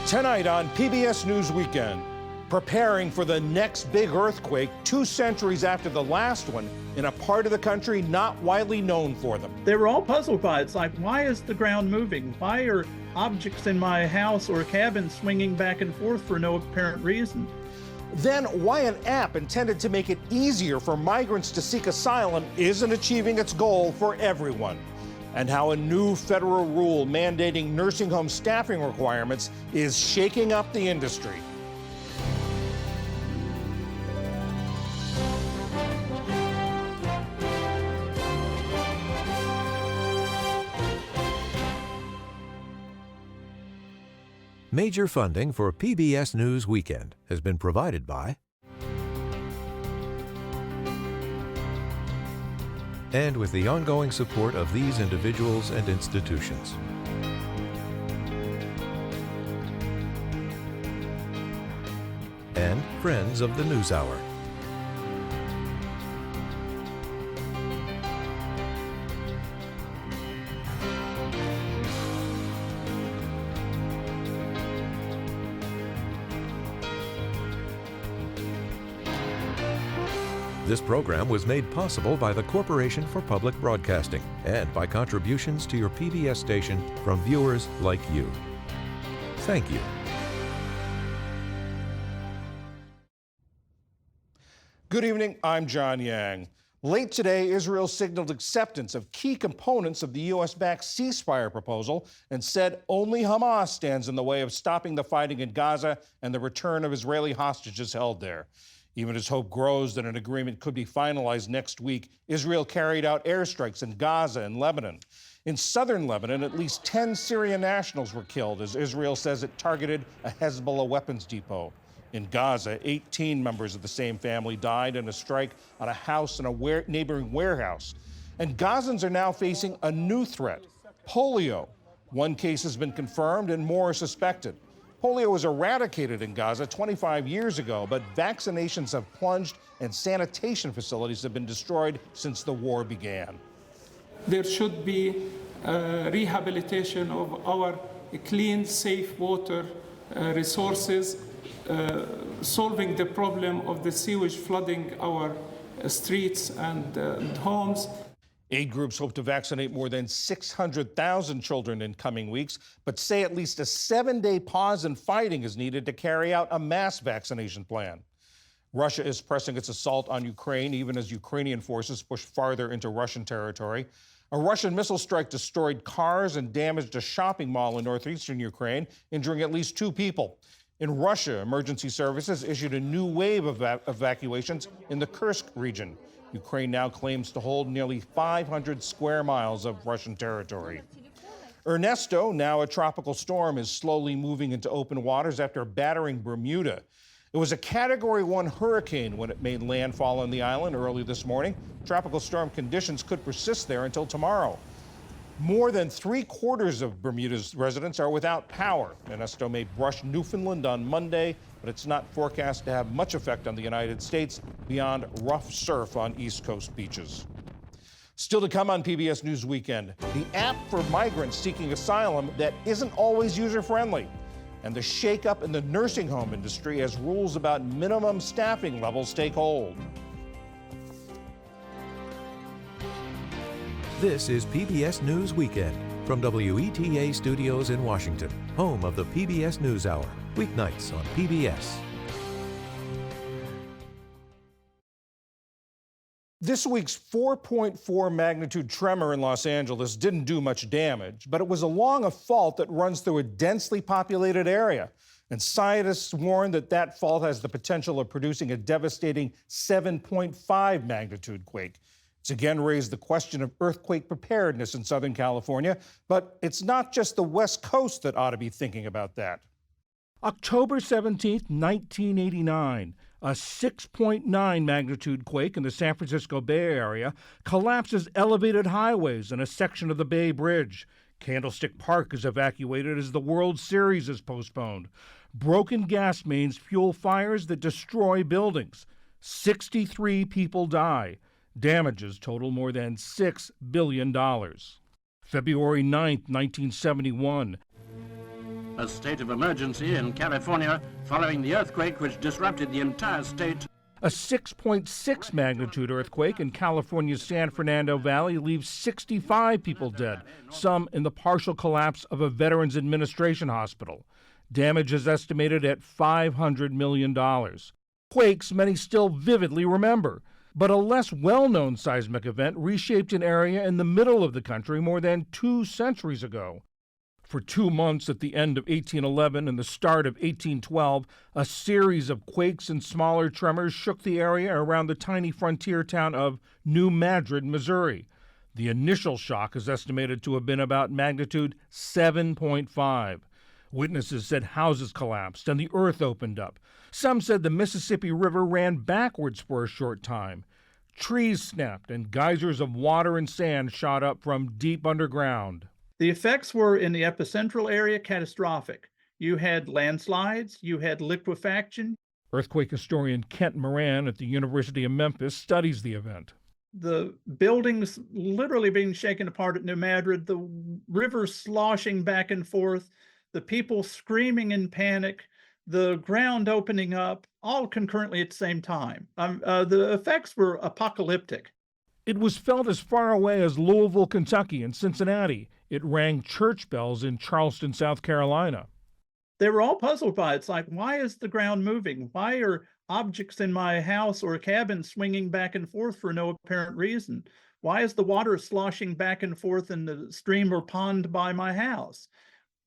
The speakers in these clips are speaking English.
Tonight on PBS News Weekend, preparing for the next big earthquake 2 centuries after the last one in a part of the country not widely known for them. They were all puzzled by it. It's like, why is the ground moving? Why are objects in my house or cabin swinging back and forth for no apparent reason? Then why an app intended to make it easier for migrants to seek asylum isn't achieving its goal for everyone. And how a new federal rule mandating nursing home staffing requirements is shaking up the industry. Major funding for PBS News Weekend has been provided by and with the ongoing support of these individuals and institutions. And friends of the NewsHour. This program was made possible by the Corporation for Public Broadcasting and by contributions to your PBS station from viewers like you. Thank you. Good evening, I'm John Yang. Late today, Israel signaled acceptance of key components of the U.S.-backed ceasefire proposal and said only Hamas stands in the way of stopping the fighting in Gaza and the return of Israeli hostages held there. Even as hope grows that an agreement could be finalized next week, Israel carried out airstrikes in Gaza and Lebanon. In southern Lebanon, at least 10 Syrian nationals were killed as Israel says it targeted a Hezbollah weapons depot. In Gaza, 18 members of the same family died in a strike on a house in a neighboring warehouse. And Gazans are now facing a new threat, polio. One case has been confirmed and more are suspected. Polio was eradicated in Gaza 25 years ago, but vaccinations have plunged and sanitation facilities have been destroyed since the war began. There should be rehabilitation of our clean, safe water resources, solving the problem of the sewage flooding our streets and homes. Aid groups hope to vaccinate more than 600,000 children in coming weeks, but say at least a 7-day pause in fighting is needed to carry out a mass vaccination plan. Russia is pressing its assault on Ukraine, even as Ukrainian forces push farther into Russian territory. A Russian missile strike destroyed cars and damaged a shopping mall in northeastern Ukraine, injuring at least 2 people. In Russia, emergency services issued a new wave of evacuations in the Kursk region. Ukraine now claims to hold nearly 500 square miles of Russian territory. Ernesto, now a tropical storm, is slowly moving into open waters after battering Bermuda. It was a Category 1 hurricane when it made landfall on the island early this morning. Tropical storm conditions could persist there until tomorrow. More than 3/4 of Bermuda's residents are without power. Ernesto may brush Newfoundland on Monday, but it's not forecast to have much effect on the United States beyond rough surf on East Coast beaches. Still to come on PBS News Weekend, the app for migrants seeking asylum that isn't always user-friendly, and the shakeup in the nursing home industry as rules about minimum staffing levels take hold. This is PBS News Weekend from WETA Studios in Washington, home of the PBS NewsHour, weeknights on PBS. This week's 4.4 magnitude tremor in Los Angeles didn't do much damage, but it was along a fault that runs through a densely populated area. And scientists warn that that fault has the potential of producing a devastating 7.5 magnitude quake. It's again raised the question of earthquake preparedness in Southern California, but it's not just the West Coast that ought to be thinking about that. October 17, 1989, a 6.9 magnitude quake in the San Francisco Bay Area collapses elevated highways and a section of the Bay Bridge. Candlestick Park is evacuated as the World Series is postponed. Broken gas mains fuel fires that destroy buildings. 63 people die. Damages total more than $6 billion. February 9, 1971. a state of emergency in California following the earthquake which disrupted the entire state. A 6.6 magnitude earthquake in California's San Fernando Valley leaves 65 people dead, some in the partial collapse of a Veterans Administration hospital. Damage is estimated at $500 million. Quakes many still vividly remember, but a less well-known seismic event reshaped an area in the middle of the country more than 2 centuries ago. For 2 months at the end of 1811 and the start of 1812, a series of quakes and smaller tremors shook the area around the tiny frontier town of New Madrid, Missouri. The initial shock is estimated to have been about magnitude 7.5. Witnesses said houses collapsed and the earth opened up. Some said the Mississippi River ran backwards for a short time. Trees snapped and geysers of water and sand shot up from deep underground. The effects were in the epicentral area catastrophic. You had landslides, you had liquefaction. Earthquake historian Kent Moran at the University of Memphis studies the event. The buildings literally being shaken apart at New Madrid, the river sloshing back and forth, the people screaming in panic, the ground opening up, all concurrently at the same time. The effects were apocalyptic. It was felt as far away as Louisville, Kentucky, and Cincinnati. It rang church bells in Charleston, South Carolina. They were all puzzled by it. It's like, why is the ground moving? Why are objects in my house or cabin swinging back and forth for no apparent reason? Why is the water sloshing back and forth in the stream or pond by my house?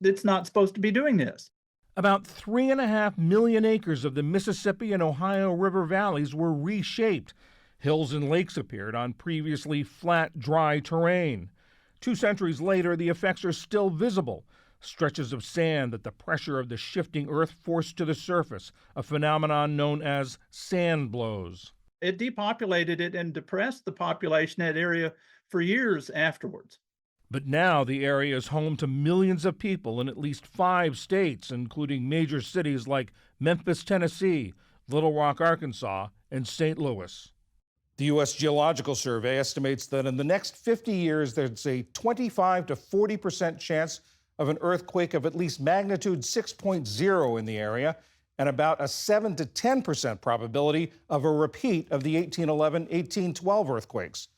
It's not supposed to be doing this. About 3.5 million acres of the Mississippi and Ohio River valleys were reshaped. Hills and lakes appeared on previously flat, dry terrain. 2 centuries later, the effects are still visible. Stretches of sand that the pressure of the shifting earth forced to the surface, a phenomenon known as sand blows. It depopulated it and depressed the population in that area for years afterwards. But now the area is home to millions of people in at least 5 states, including major cities like Memphis, Tennessee, Little Rock, Arkansas, and St. Louis. The U.S. Geological Survey estimates that in the next 50 years, there's a 25 to 40% chance of an earthquake of at least magnitude 6.0 in the area, and about a 7 to 10% probability of a repeat of the 1811-1812 earthquakes.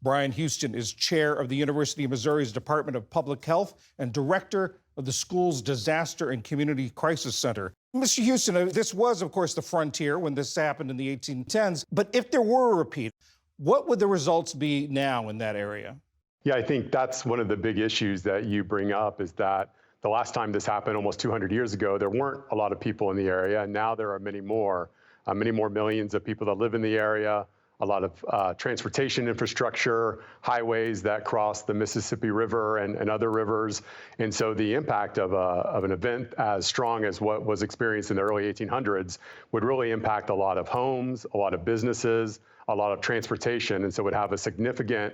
Brian Houston is chair of the University of Missouri's Department of Public Health and director of the school's Disaster and Community Crisis Center. Mr. Houston, this was, of course, the frontier when this happened in the 1810s. But if there were a repeat, what would the results be now in that area? Yeah, I think that's one of the big issues that you bring up is that the last time this happened almost 200 years ago, there weren't a lot of people in the area. And now there are many more millions of people that live in the area, a lot of transportation infrastructure, highways that cross the Mississippi River and other rivers. And so the impact of an event as strong as what was experienced in the early 1800s would really impact a lot of homes, a lot of businesses, a lot of transportation. And so it would have a significant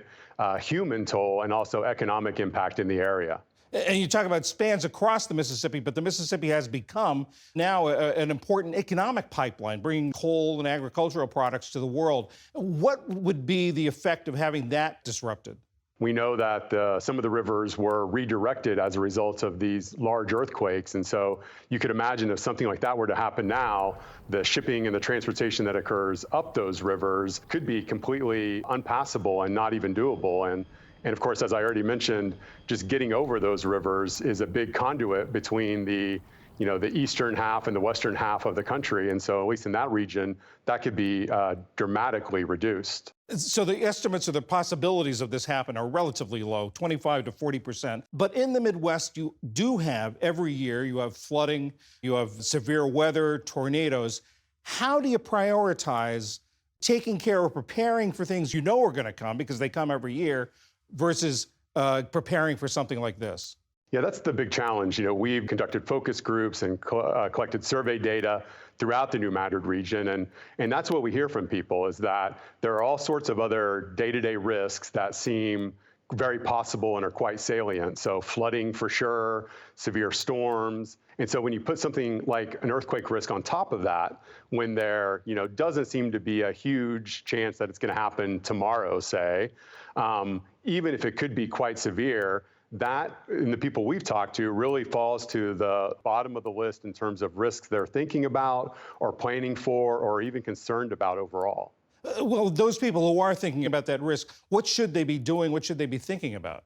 human toll and also economic impact in the area. And you talk about spans across the Mississippi, but the Mississippi has become now an important economic pipeline, bringing coal and agricultural products to the world. What would be the effect of having that disrupted? We know that some of the rivers were redirected as a result of these large earthquakes. And so you could imagine if something like that were to happen now, the shipping and the transportation that occurs up those rivers could be completely unpassable and not even doable. And of course, as I already mentioned, just getting over those rivers is a big conduit between the eastern half and the western half of the country. And so at least in that region, that could be dramatically reduced. So the estimates of the possibilities of this happen are relatively low, 25 to 40%. But in the Midwest, you do have every year, you have flooding, you have severe weather, tornadoes. How do you prioritize taking care of preparing for things you know are going to come because they come every year versus preparing for something like this? Yeah, that's the big challenge. We've conducted focus groups and collected survey data throughout the New Madrid region. And that's what we hear from people is that there are all sorts of other day-to-day risks that seem very possible and are quite salient. So flooding for sure, severe storms. And so when you put something like an earthquake risk on top of that, when there doesn't seem to be a huge chance that it's going to happen tomorrow, say, even if it could be quite severe, that, and the people we've talked to, really falls to the bottom of the list in terms of risks they're thinking about or planning for or even concerned about overall. Well, those people who are thinking about that risk, what should they be doing? What should they be thinking about?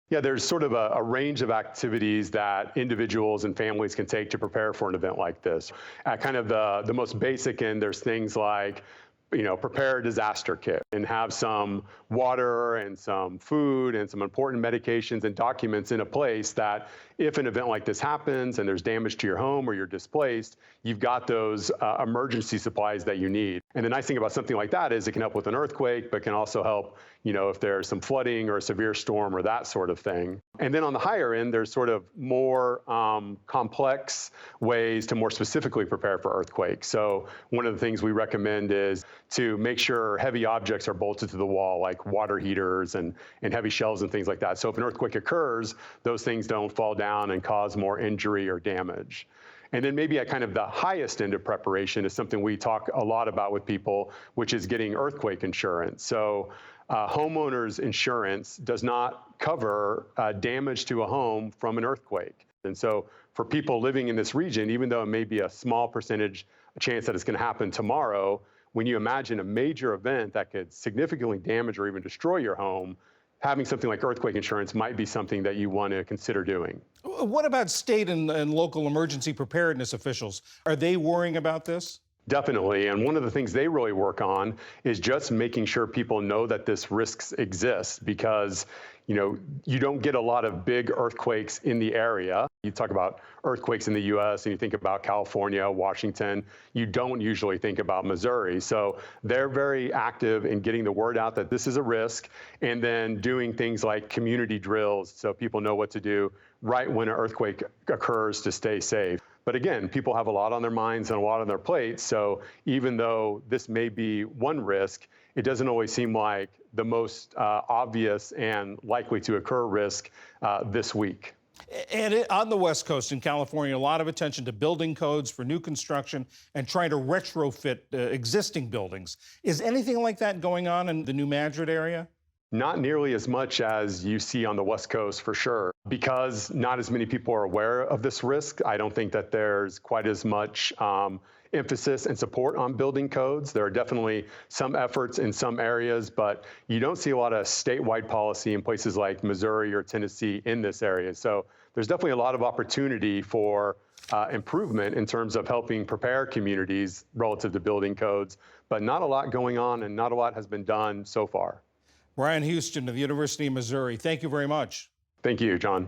Yeah, there's sort of a range of activities that individuals and families can take to prepare for an event like this. At kind of the most basic end, there's things like, prepare a disaster kit and have some water and some food and some important medications and documents in a place that if an event like this happens and there's damage to your home or you're displaced, you've got those emergency supplies that you need. And the nice thing about something like that is it can help with an earthquake, but can also help, if there's some flooding or a severe storm or that sort of thing. And then on the higher end, there's sort of more complex ways to more specifically prepare for earthquakes. So one of the things we recommend is to make sure heavy objects are bolted to the wall, like water heaters and heavy shelves and things like that. So if an earthquake occurs, those things don't fall down and cause more injury or damage. And then maybe at kind of the highest end of preparation is something we talk a lot about with people, which is getting earthquake insurance. So homeowners insurance does not cover damage to a home from an earthquake. And so for people living in this region, even though it may be a small percentage chance that it's going to happen tomorrow, when you imagine a major event that could significantly damage or even destroy your home, having something like earthquake insurance might be something that you want to consider doing. What about state and local emergency preparedness officials? Are they worrying about this? Definitely. And one of the things they really work on is just making sure people know that this risk exists because, you don't get a lot of big earthquakes in the area. You talk about earthquakes in the U.S. and you think about California, Washington. You don't usually think about Missouri. So they're very active in getting the word out that this is a risk and then doing things like community drills so people know what to do right when an earthquake occurs to stay safe. But again, people have a lot on their minds and a lot on their plates. So even though this may be one risk, it doesn't always seem like the most obvious and likely to occur risk this week. And on the West Coast in California, a lot of attention to building codes for new construction and trying to retrofit existing buildings. Is anything like that going on in the New Madrid area? Not nearly as much as you see on the West Coast, for sure. Because not as many people are aware of this risk, I don't think that there's quite as much emphasis and support on building codes. There are definitely some efforts in some areas, but you don't see a lot of statewide policy in places like Missouri or Tennessee in this area. So there's definitely a lot of opportunity for improvement in terms of helping prepare communities relative to building codes, but not a lot going on and not a lot has been done so far. Brian Houston of the University of Missouri, thank you very much. Thank you, John.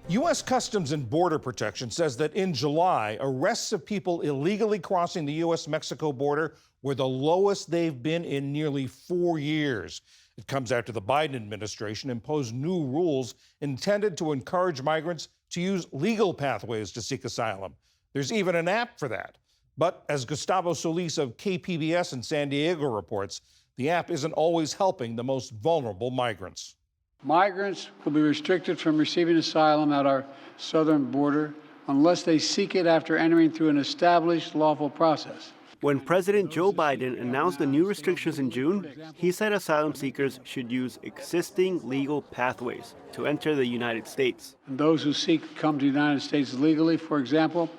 U.S. Customs and Border Protection says that in July, arrests of people illegally crossing the U.S.-Mexico border were the lowest they've been in nearly 4 years. It comes after the Biden administration imposed new rules intended to encourage migrants to use legal pathways to seek asylum. There's even an app for that. But as Gustavo Solis of KPBS in San Diego reports, the app isn't always helping the most vulnerable migrants. Migrants will be restricted from receiving asylum at our southern border unless they seek it after entering through an established lawful process. When President Joe Biden announced the new restrictions in June, he said asylum seekers should use existing legal pathways to enter the United States. And those who seek to come to the United States legally, for example,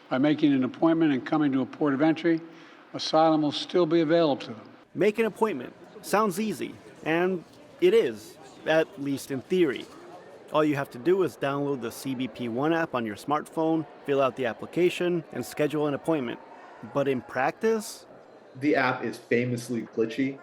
by making an appointment and coming to a port of entry, asylum will still be available to them. Make an appointment. Sounds easy, and it is, at least in theory. All you have to do is download the CBP One app on your smartphone, fill out the application, and schedule an appointment. But in practice? The app is famously glitchy.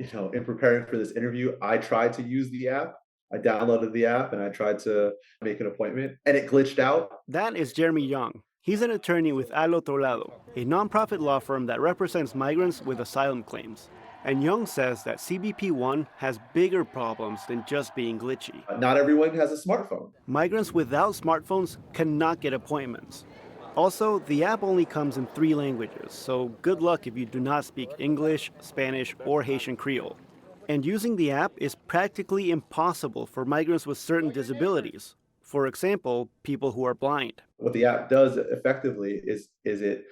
In preparing for this interview, I tried to use the app. I downloaded the app and I tried to make an appointment and it glitched out. That is Jeremy Young. He's an attorney with Al Otro Lado, a nonprofit law firm that represents migrants with asylum claims. And Young says that CBP One has bigger problems than just being glitchy. Not everyone has a smartphone. Migrants without smartphones cannot get appointments. Also, the app only comes in 3 languages, so good luck if you do not speak English, Spanish, or Haitian Creole. And using the app is practically impossible for migrants with certain disabilities. For example, people who are blind. What the app does effectively is it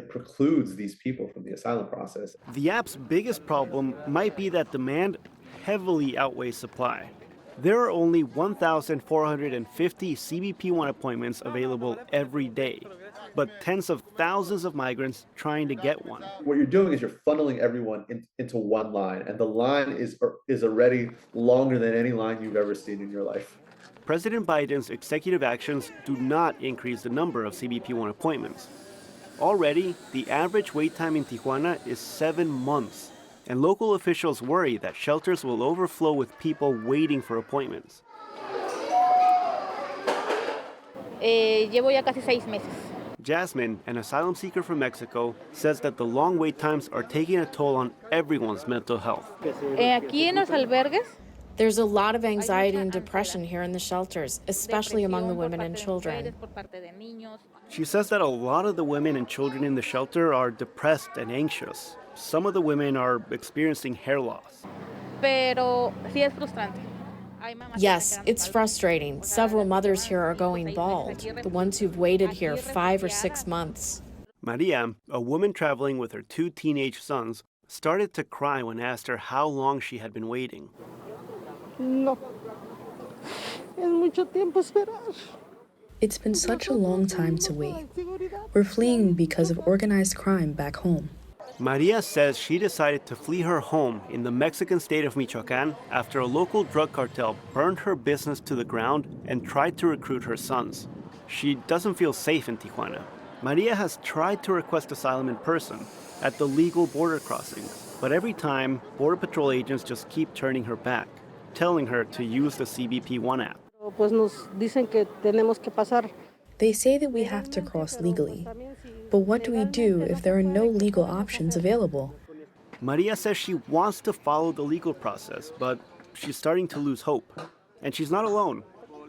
precludes these people from the asylum process. The app's biggest problem might be that demand heavily outweighs supply. There are only 1,450 CBP-1 appointments available every day, but tens of thousands of migrants trying to get one. What you're doing is you're funneling everyone into one line, and the line is already longer than any line you've ever seen in your life. President Biden's executive actions do not increase the number of CBP-1 appointments. Already, the average wait time in Tijuana is 7 months, and local officials worry that shelters will overflow with people waiting for appointments. Llevo ya casi 6 meses. Jasmine, an asylum seeker from Mexico, says that the long wait times are taking a toll on everyone's mental health. Aquí en los albergues, There's a lot of anxiety and depression here in the shelters, especially among the women and children. She says that a lot of the women and children in the shelter are depressed and anxious. Some of the women are experiencing hair loss. pero sí es frustrante. Yes, it's frustrating. Several mothers here are going bald, the ones who've waited here 5 or 6 months. Maria, a woman traveling with her 2 teenage sons, started to cry when asked her how long she had been waiting. No. Es mucho tiempo esperar. It's been such a long time to wait. We're fleeing because of organized crime back home. Maria says she decided to flee her home in the Mexican state of Michoacán after a local drug cartel burned her business to the ground and tried to recruit her sons. She doesn't feel safe in Tijuana. Maria has tried to request asylum in person at the legal border crossings, but every time, Border Patrol agents just keep turning her back, telling her to use the CBP-1 app. Pues nos dicen que tenemos que pasar. They say that we have to cross legally. But what do we do if there are no legal options available? Maria says she wants to follow the legal process, but she's starting to lose hope. And she's not alone.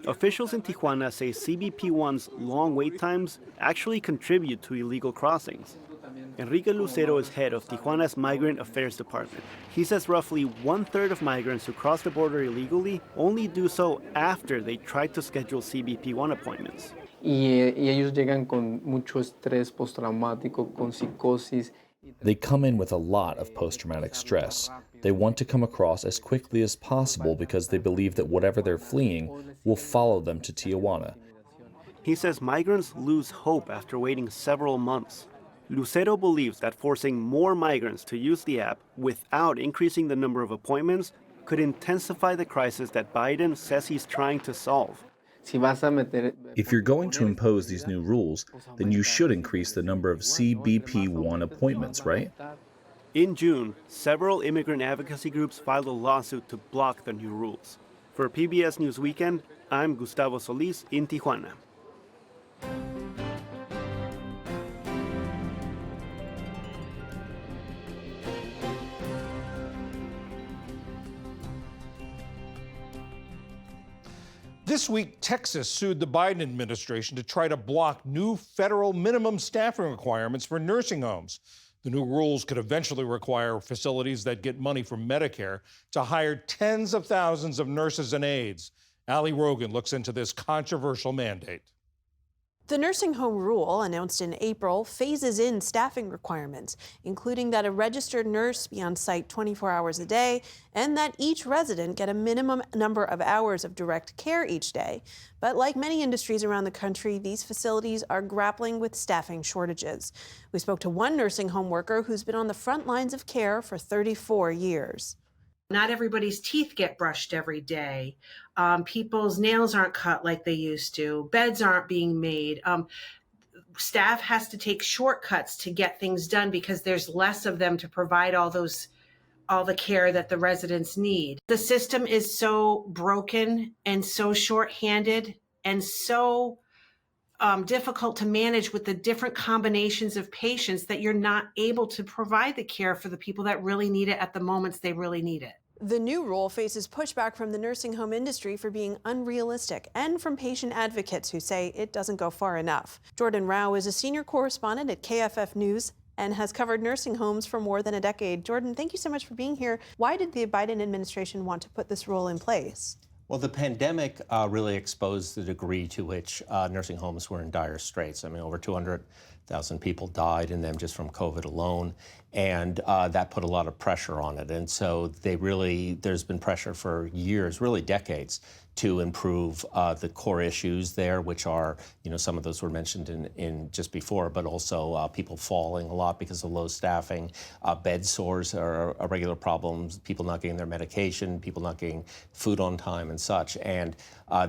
Officials in Tijuana say CBP-1's long wait times actually contribute to illegal crossings. Enrique Lucero is head of Tijuana's Migrant Affairs Department. He says roughly 1/3 of migrants who cross the border illegally only do so after they try to schedule CBP-1 appointments. Y ellos llegan con mucho estrés postraumático, con psicosis. They come in with a lot of post-traumatic stress. They want to come across as quickly as possible because they believe that whatever they're fleeing will follow them to Tijuana. He says migrants lose hope after waiting several months. Lucero believes that forcing more migrants to use the app without increasing the number of appointments could intensify the crisis that Biden says he's trying to solve. If you're going to impose these new rules, then you should increase the number of CBP-1 appointments, right? In June, several immigrant advocacy groups filed a lawsuit to block the new rules. For PBS News Weekend, I'm Gustavo Solis in Tijuana. This week, Texas sued the Biden administration to try to block new federal minimum staffing requirements for nursing homes. The new rules could eventually require facilities that get money from Medicare to hire tens of thousands of nurses and aides. Ali Rogan looks into this controversial mandate. The nursing home rule, announced in April, phases in staffing requirements, including that a registered nurse be on site 24 hours a day and that each resident get a minimum number of hours of direct care each day. But like many industries around the country, these facilities are grappling with staffing shortages. We spoke to one nursing home worker who's been on the front lines of care for 34 years. Not everybody's teeth get brushed every day. People's nails aren't cut like they used to. Beds aren't being made. Staff has to take shortcuts to get things done because there's less of them to provide all the care that the residents need. The system is so broken and so shorthanded and so difficult to manage with the different combinations of patients that you're not able to provide the care for the people that really need it at the moments they really need it. The new rule faces pushback from the nursing home industry for being unrealistic and from patient advocates who say it doesn't go far enough. Jordan Rao is a senior correspondent at KFF News and has covered nursing homes for more than a decade. Jordan, thank you so much for being here. Why did the Biden administration want to put this rule in place? Well, the pandemic really exposed the degree to which nursing homes were in dire straits. I mean, over 200,000 people died in them just from COVID alone, and that put a lot of pressure on it. And so there's been pressure for years, really decades, to improve the core issues there, which are, some of those were mentioned in just before, but also people falling a lot because of low staffing. Bed sores are a regular problem, people not getting their medication, people not getting food on time and such. And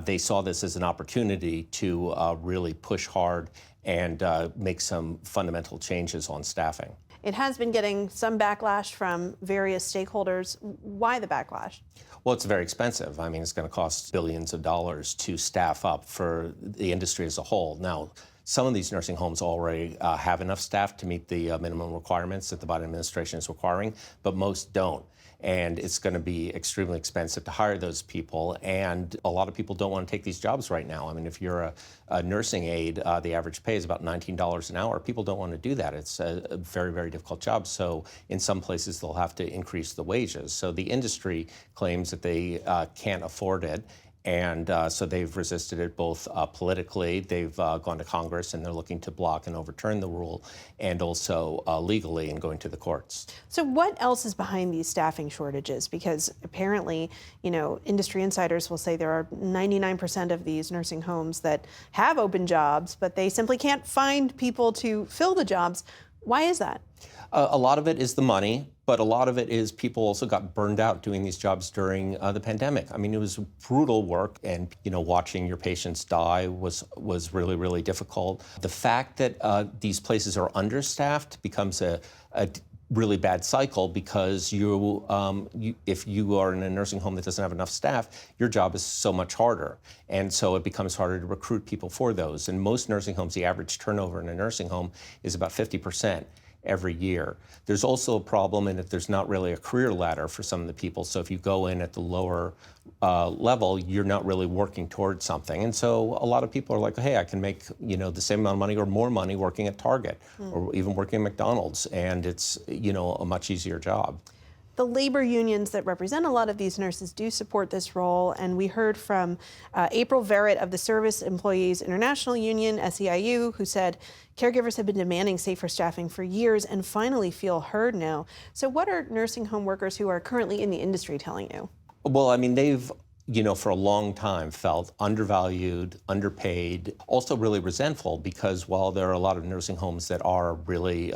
they saw this as an opportunity to really push hard and make some fundamental changes on staffing. It has been getting some backlash from various stakeholders. Why the backlash? Well, it's very expensive. I mean, it's going to cost billions of dollars to staff up for the industry as a whole. Now, some of these nursing homes already have enough staff to meet the minimum requirements that the Biden administration is requiring, but most don't. And it's going to be extremely expensive to hire those people. And a lot of people don't want to take these jobs right now. I mean, if you're a nursing aide, the average pay is about $19 an hour. People don't want to do that. It's a very, very difficult job. So in some places, they'll have to increase the wages. So the industry claims that they can't afford it. And so they've resisted it both politically. They've gone to Congress and they're looking to block and overturn the rule, and also legally and going to the courts. So what else is behind these staffing shortages? Because apparently, industry insiders will say there are 99% of these nursing homes that have open jobs, but they simply can't find people to fill the jobs. Why is that? A lot of it is the money, but a lot of it is people also got burned out doing these jobs during the pandemic. I mean, it was brutal work, and watching your patients die was really, really difficult. The fact that these places are understaffed becomes a really bad cycle, because if you are in a nursing home that doesn't have enough staff, your job is so much harder. And so it becomes harder to recruit people for those. In most nursing homes, the average turnover in a nursing home is about 50%. Every year. There's also a problem in that there's not really a career ladder for some of the people. So if you go in at the lower level, you're not really working towards something. And so a lot of people are like, hey, I can make the same amount of money or more money working at Target or even working at McDonald's. And it's a much easier job. The labor unions that represent a lot of these nurses do support this role, and we heard from April Verrett of the Service Employees International Union, SEIU, who said caregivers have been demanding safer staffing for years and finally feel heard now. So what are nursing home workers who are currently in the industry telling you? Well, I mean, they've for a long time felt undervalued, underpaid, also really resentful, because while there are a lot of nursing homes that are really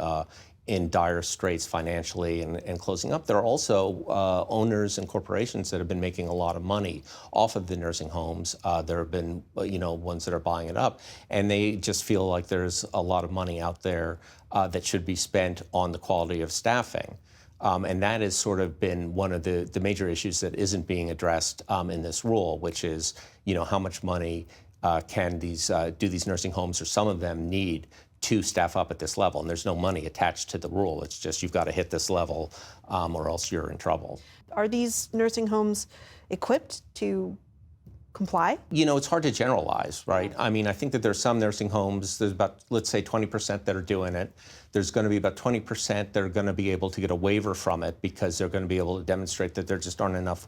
in dire straits financially and closing up, there are also owners and corporations that have been making a lot of money off of the nursing homes. There have been ones that are buying it up, and they just feel like there's a lot of money out there that should be spent on the quality of staffing. And that has sort of been one of the major issues that isn't being addressed in this rule, which is how much money do these nursing homes, or some of them, need to staff up at this level. And there's no money attached to the rule. It's just you've got to hit this level or else you're in trouble. Are these nursing homes equipped to comply? It's hard to generalize, right? I mean, I think that there's some nursing homes, there's about, let's say, 20% that are doing it. There's going to be about 20% that are going to be able to get a waiver from it because they're going to be able to demonstrate that there just aren't enough,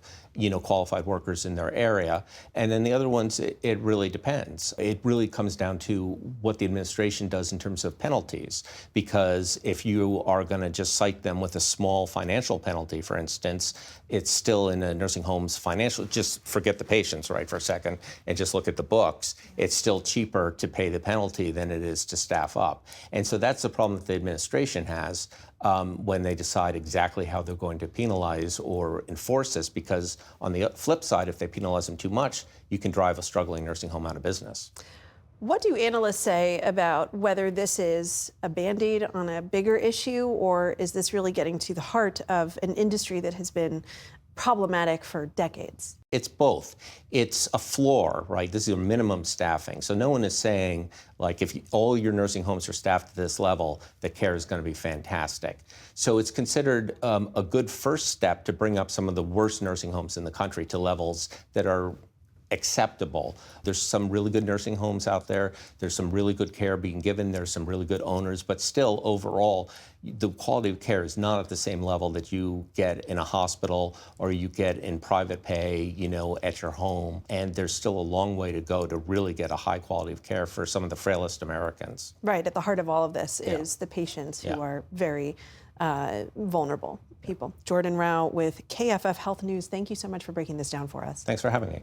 qualified workers in their area. And then the other ones, it really depends. It really comes down to what the administration does in terms of penalties. Because if you are going to just cite them with a small financial penalty, for instance, it's still in a nursing home's financial, just forget the patients, right, for a second, and just look at the books. It's still cheaper to pay the penalty than it is to staff up. And so that's the problem that the administration has when they decide exactly how they're going to penalize or enforce this, because on the flip side, if they penalize them too much, you can drive a struggling nursing home out of business. What do analysts say about whether this is a Band-Aid on a bigger issue, or is this really getting to the heart of an industry that has been problematic for decades? It's both. It's a floor, right? This is a minimum staffing. So no one is saying, like, if all your nursing homes are staffed at this level, the care is going to be fantastic. So it's considered a good first step to bring up some of the worst nursing homes in the country to levels that are acceptable. There's some really good nursing homes out there. There's some really good care being given. There's some really good owners, but still overall, the quality of care is not at the same level that you get in a hospital or you get in private pay, at your home. And there's still a long way to go to really get a high quality of care for some of the frailest Americans. Right, at the heart of all of this is the patients who are very vulnerable people. Jordan Rao with KFF Health News, thank you so much for breaking this down for us. Thanks for having me.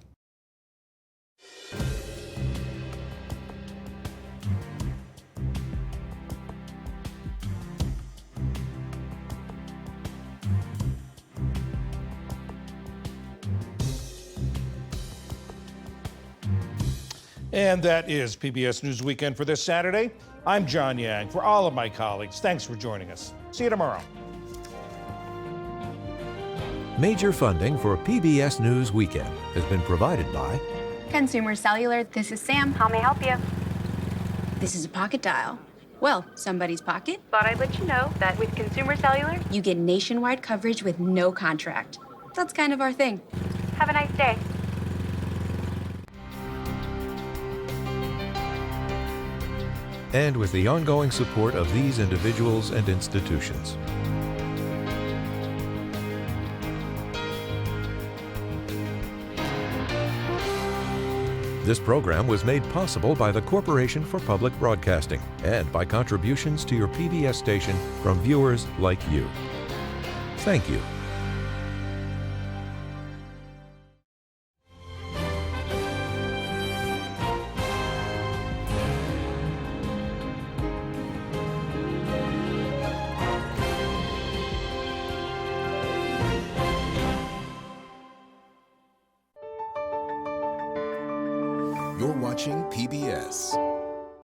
And that is PBS News Weekend for this Saturday. I'm John Yang. For all of my colleagues, thanks for joining us. See you tomorrow. Major funding for PBS News Weekend has been provided by Consumer Cellular. This is Sam. How may I help you? This is a pocket dial. Well, somebody's pocket. Thought I'd let you know that with Consumer Cellular, you get nationwide coverage with no contract. That's kind of our thing. Have a nice day. and with the ongoing support of these individuals and institutions. This program was made possible by the Corporation for Public Broadcasting and by contributions to your PBS station from viewers like you. Thank you. You're watching PBS.